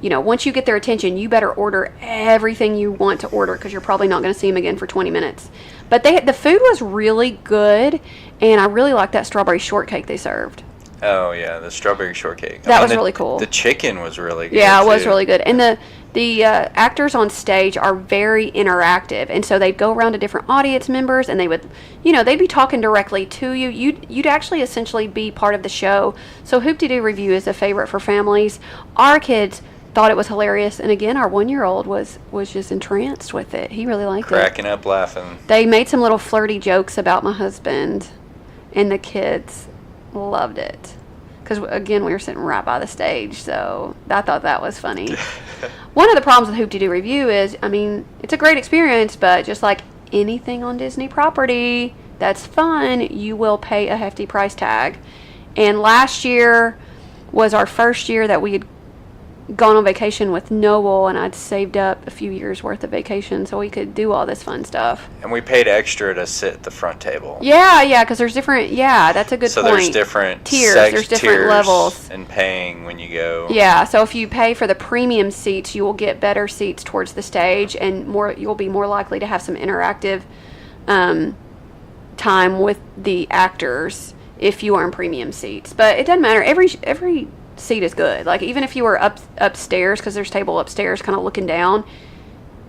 once you get their attention, you better order everything you want to order because you're probably not going to see them again for 20 minutes. But the food was really good, and I really liked that strawberry shortcake they served. Oh, yeah, the strawberry shortcake. That was really cool. The chicken was really good, yeah, it was really good. And the actors on stage are very interactive, and so they'd go around to different audience members, and they would, they'd be talking directly to you. You'd actually essentially be part of the show. So Hoop-Dee-Doo Review is a favorite for families. Our kids thought it was hilarious, and again, our 1-year-old was just entranced with it. He really liked it. Cracking up, laughing. They made some little flirty jokes about my husband, and the kids loved it. Because, again, we were sitting right by the stage, so I thought that was funny. One of the problems with Hoop-Dee-Doo Review is, I mean, it's a great experience, but just like anything on Disney property that's fun, you will pay a hefty price tag. And last year was our first year that we had gone on vacation with Noel, and I'd saved up a few years worth of vacation so we could do all this fun stuff. And we paid extra to sit at the front table. Yeah, because there's different, that's a good point. So there's different tiers, there's different levels. And paying when you go. Yeah, so if you pay for the premium seats, you will get better seats towards the stage, and you'll be more likely to have some interactive time with the actors if you are in premium seats. But it doesn't matter. Every seat is good. Like, even if you were upstairs, because there's table upstairs kind of looking down,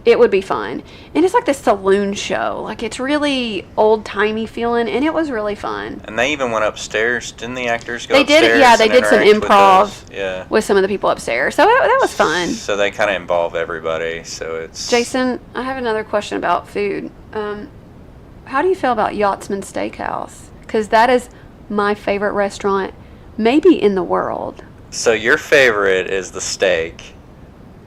it would be fun. And it's like this saloon show. Like, it's really old-timey feeling, and it was really fun. And they even went upstairs. Didn't the actors go upstairs? They did some improv with some of the people upstairs. So that was fun. So they kind of involve everybody. So it's... Jason, I have another question about food. How do you feel about Yachtsman Steakhouse? Because that is my favorite restaurant, maybe in the world. So your favorite is the steak.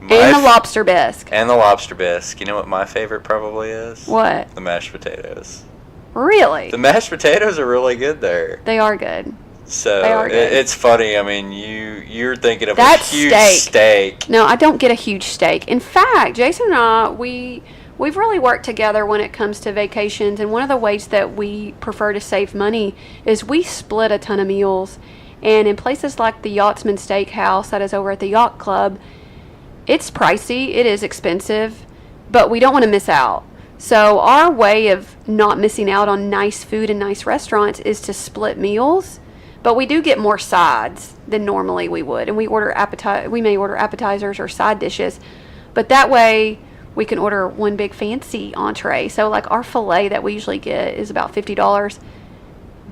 And the lobster bisque. And the lobster bisque. You know what my favorite probably is? What? The mashed potatoes. Really? The mashed potatoes are really good there. They are good. So they are good. It's funny. I mean, you're thinking of that a huge steak. No, I don't get a huge steak. In fact, Jason and I, we've really worked together when it comes to vacations, and one of the ways that we prefer to save money is we split a ton of meals. And in places like the Yachtsman Steakhouse that is over at the Yacht Club, it's pricey. It is expensive, but we don't want to miss out. So our way of not missing out on nice food and nice restaurants is to split meals. But we do get more sides than normally we would, and we may order appetizers or side dishes, but that way we can order one big fancy entree. So like our filet that we usually get is about $50,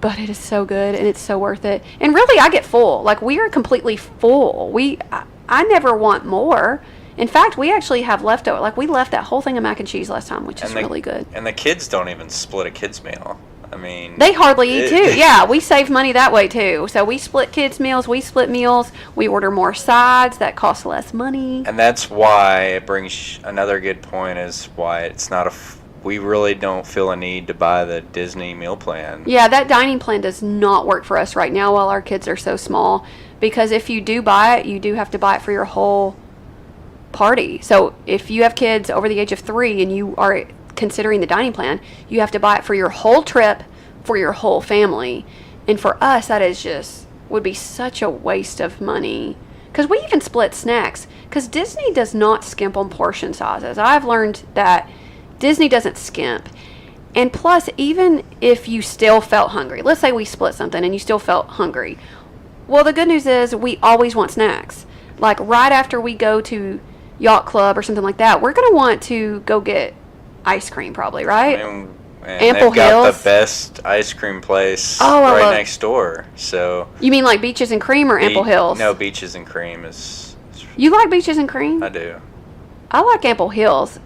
but it is so good and it's so worth it. And really, I get full. Like we are completely full. I never want more. In fact, we actually have leftover. Like we left that whole thing of mac and cheese last time, which is really good. And the kids don't even split a kids meal. I mean, they hardly eat too. Yeah, we save money that way too. So we split kids' meals, we split meals, we order more sides that cost less money. And that's why it brings another good point is why it's not we really don't feel a need to buy the Disney meal plan. Yeah, that dining plan does not work for us right now while our kids are so small, because if you do buy it, you do have to buy it for your whole party. So if you have kids over the age of 3 and you are considering the dining plan, you have to buy it for your whole trip, for your whole family. And for us, that is just would be such a waste of money, because we even split snacks, because Disney does not skimp on portion sizes. I've learned that Disney doesn't skimp. And plus, even if you still felt hungry, let's say we split something and you still felt hungry, well, the good news is we always want snacks. Like right after we go to Yacht Club or something like that, we're going to want to go get ice cream probably, right? And Ample they've got Hills. the best ice cream place I love next door. So you mean like Beaches and Cream or Ample Hills? No, Beaches and Cream is... You like Beaches and Cream? I do. I like Ample Hills.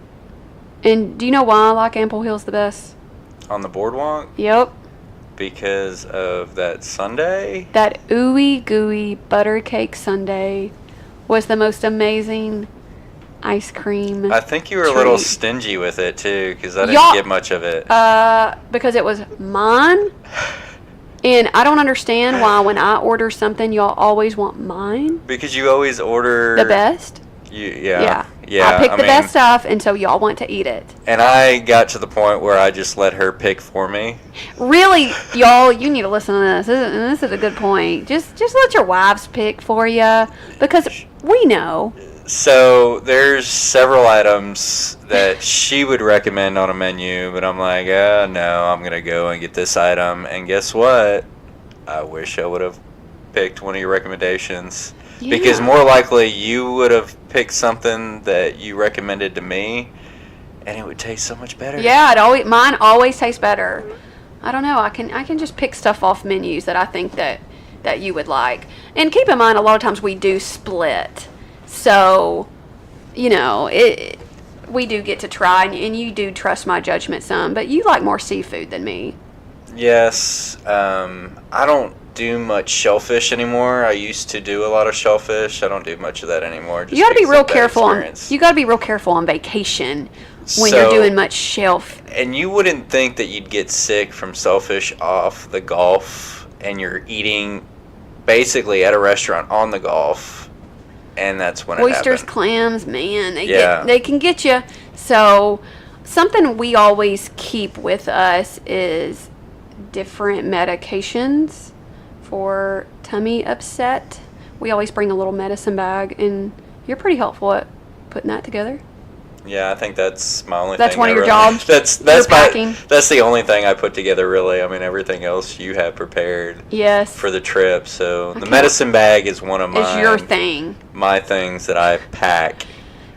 And do you know why I like Ample Hills the best? On the boardwalk? Yep. Because of that sundae? That ooey gooey butter cake sundae was the most amazing ice cream. I think you were a little stingy with it too, because I didn't get much of it. Because it was mine, and I don't understand why when I order something, y'all always want mine. Because you always order the best. Yeah. I pick the best stuff, and so y'all want to eat it. And I got to the point where I just let her pick for me. Really, y'all, you need to listen to this. This is a good point. Just let your wives pick for you, because we know. So there's several items that she would recommend on a menu, but I'm like, no, I'm going to go and get this item. And guess what? I wish I would have picked one of your recommendations. Yeah. Because more likely you would have picked something that you recommended to me, and it would taste so much better. Yeah, mine always tastes better. I don't know. I can just pick stuff off menus that I think that you would like. And keep in mind, a lot of times we do split. So, we do get to try, and you do trust my judgment some, but you like more seafood than me. Yes. I don't do much shellfish anymore. I used to do a lot of shellfish. I don't do much of that anymore. You got to be real careful. You got to be real careful on vacation when you're doing much shellfish. And you wouldn't think that you'd get sick from shellfish off the Gulf, and you're eating basically at a restaurant on the Gulf. And that's when oysters, clams, man, they can get you. So something we always keep with us is different medications for tummy upset. We always bring a little medicine bag, and you're pretty helpful at putting that together. Yeah, I think that's my only thing. That's one of your jobs? That's the only thing I put together, really. I mean, everything else you have prepared for the trip. So the medicine bag is one of Is your thing. My things that I pack.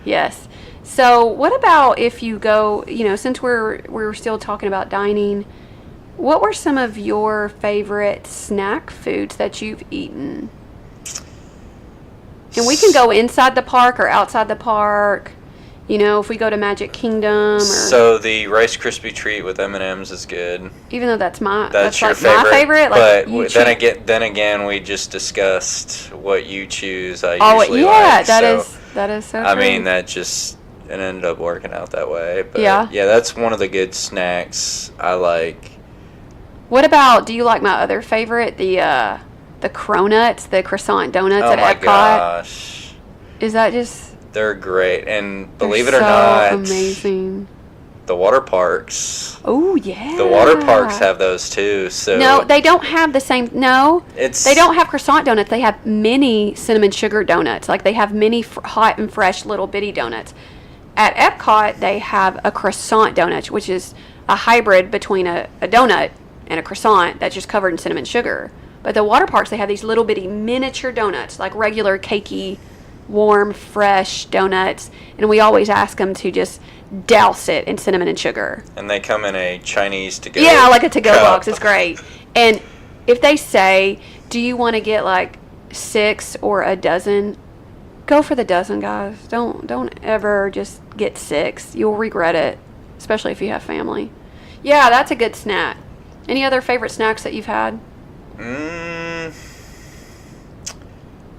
Yes. So what about if you go, since we're still talking about dining, what were some of your favorite snack foods that you've eaten? And we can go inside the park or outside the park. If we go to Magic Kingdom. So the Rice Krispie treat with M&Ms is good. Even though that's your like favorite, my favorite. But then again, we just discussed what you choose. I usually like. That is so true. I mean, it ended up working out that way. But yeah, that's one of the good snacks I like. What about? Do you like my other favorite, the cronuts, the croissant donuts at Epcot? Oh my gosh! Is that just? They're great, and believe it or not, amazing. the water parks. Oh, yeah. The water parks have those too. So no, they don't have the same. No, they don't have croissant donuts. They have mini cinnamon sugar donuts. Like they have mini hot and fresh little bitty donuts. At Epcot, they have a croissant donut, which is a hybrid between a donut and a croissant that's just covered in cinnamon sugar. But the water parks, they have these little bitty miniature donuts, like regular cakey, warm, fresh donuts. And we always ask them to just douse it in cinnamon and sugar. And they come in a Chinese to-go. Yeah, like a to-go box. It's great. And if they say, do you want to get like 6 or a dozen? Go for the dozen, guys. Don't ever just get 6. You'll regret it, especially if you have family. Yeah, that's a good snack. Any other favorite snacks that you've had?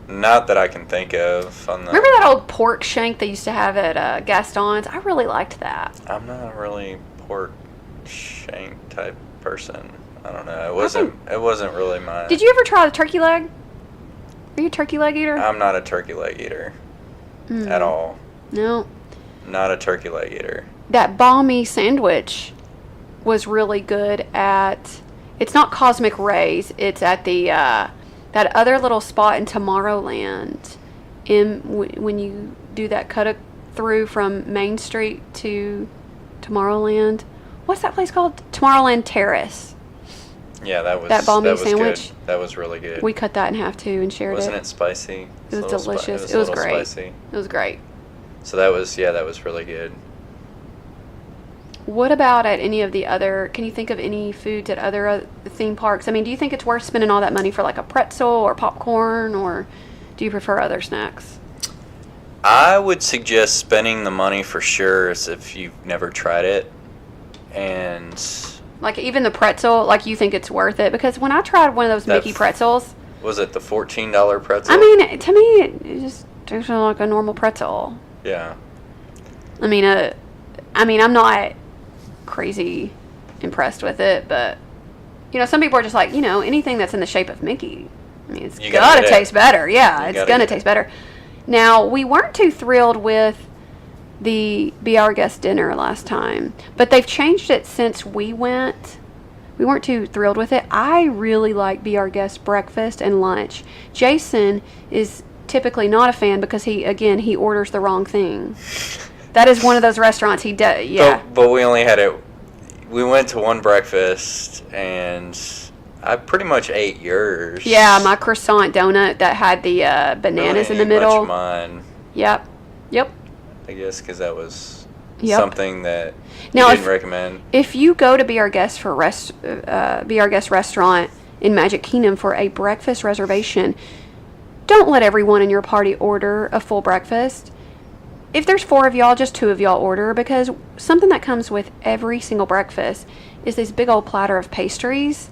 Not that I can think of. Remember that old pork shank they used to have at Gaston's? I really liked that. I'm not a really pork shank type person. I don't know. It wasn't really my... Did you ever try the turkey leg? Are you a turkey leg eater? I'm not a turkey leg eater at all. No. Not a turkey leg eater. That balmy sandwich was really good at... It's not Cosmic Rays. It's at the that other little spot in Tomorrowland. When you do that cut through from Main Street to Tomorrowland. What's that place called? Tomorrowland Terrace. Yeah, that balmy sandwich. Good. That was really good. We cut that in half too and shared it. Wasn't it spicy? It was delicious. It was great. Spicy. It was great. So that was really good. What about at any of the other, can you think of any foods at other theme parks? I mean, do you think it's worth spending all that money for like a pretzel or popcorn, or do you prefer other snacks? I would suggest spending the money for sure if you've never tried it. And like even the pretzel, like you think it's worth it? Because when I tried one of those Mickey pretzels. Was it the $14 pretzel? I mean, to me, it just tastes like a normal pretzel. Yeah. I mean, I'm not crazy impressed with it, but some people are just like, anything that's in the shape of Mickey, I mean, it's gotta taste better. Yeah, it's gonna taste better. Now, we weren't too thrilled with the Be Our Guest dinner last time, but they've changed it since we went. We weren't too thrilled with it. I really like Be Our Guest breakfast and lunch. Jason is typically not a fan because he orders the wrong thing. That is one of those restaurants he does. Yeah. But we only had it. We went to one breakfast, and I pretty much ate yours. Yeah, my croissant donut that had the bananas in the middle. Much mine. Yep. I guess because that was something that you didn't recommend. If you go to Be Our Guest Be Our Guest restaurant in Magic Kingdom for a breakfast reservation, don't let everyone in your party order a full breakfast. If there's 4 of y'all, just 2 of y'all order, because something that comes with every single breakfast is this big old platter of pastries.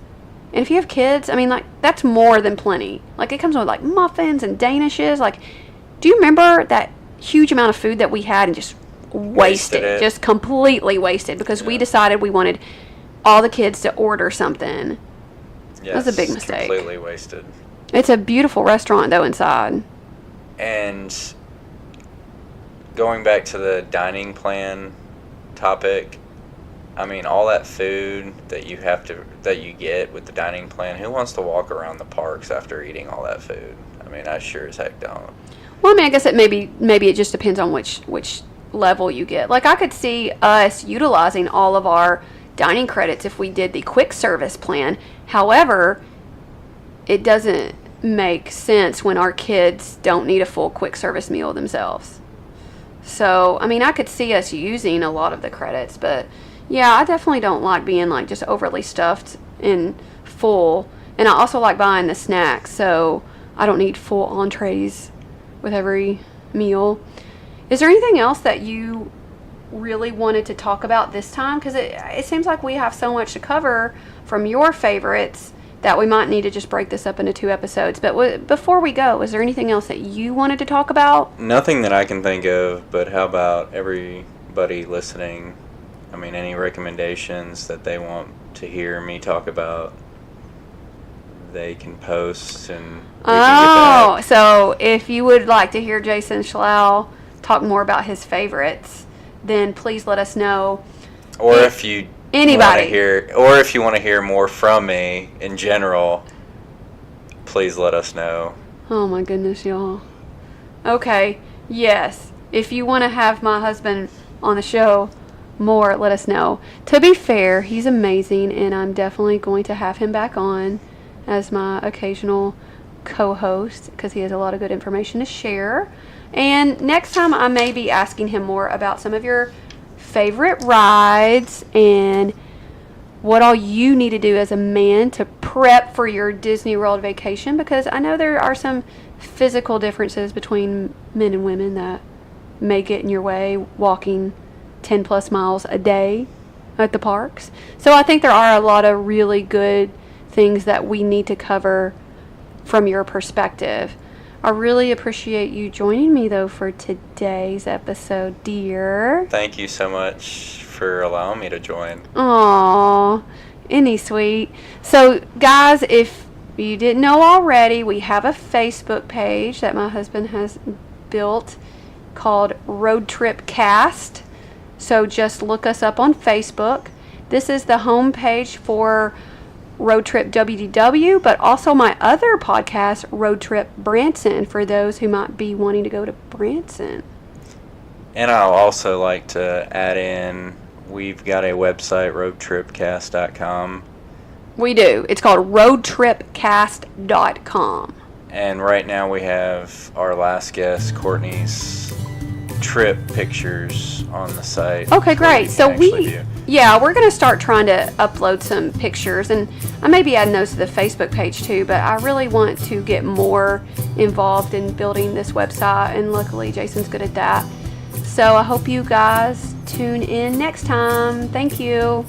And if you have kids, I mean, like, that's more than plenty. Like, it comes with, like, muffins and danishes. Like, do you remember that huge amount of food that we had and just wasted it? Just completely wasted because we decided we wanted all the kids to order something. Yes, that was a big mistake. Completely wasted. It's a beautiful restaurant, though, inside. And going back to the dining plan topic, I mean, all that food that you get with the dining plan, who wants to walk around the parks after eating all that food? I mean, I sure as heck don't. Well, I mean, I guess maybe it just depends on which level you get. Like, I could see us utilizing all of our dining credits if we did the quick service plan. However, it doesn't make sense when our kids don't need a full quick service meal themselves. So, I mean, I could see us using a lot of the credits, but yeah, I definitely don't like being like just overly stuffed and full. And I also like buying the snacks, so I don't need full entrees with every meal. Is there anything else that you really wanted to talk about this time? Because it seems like we have so much to cover from your favorites that we might need to just break this up into 2 episodes. But before we go, is there anything else that you wanted to talk about? Nothing that I can think of, but how about everybody listening? I mean, any recommendations that they want to hear me talk about, they can post and we can get back. So if you would like to hear Jason Schlau talk more about his favorites, then please let us know. Or if you anybody if you want to hear more from me in general, please let us know. Oh my goodness, y'all. Okay, yes. If you want to have my husband on the show more, let us know. To be fair, he's amazing, and I'm definitely going to have him back on as my occasional co-host because he has a lot of good information to share. And next time I may be asking him more about some of your favorite rides and what all you need to do as a man to prep for your Disney World vacation, because I know there are some physical differences between men and women that may get in your way walking 10 plus miles a day at the parks. So I think there are a lot of really good things that we need to cover from your perspective. I really appreciate you joining me, though, for today's episode, dear. Thank you so much for allowing me to join. Aww, any sweet. So, guys, if you didn't know already, we have a Facebook page that my husband has built called Roadtrip Cast. So just look us up on Facebook. This is the homepage for Roadtrip WDW, but also my other podcast, Roadtrip Branson, for those who might be wanting to go to Branson. And I'll also like to add in, we've got a website, roadtripcast.com. We do. It's called roadtripcast.com. And right now we have our last guest, Courtney's trip pictures on the site. Okay, great. So we're going to start trying to upload some pictures, and I may be adding those to the Facebook page too, but I really want to get more involved in building this website, and luckily Jason's good at that. So I hope you guys tune in next time. Thank you.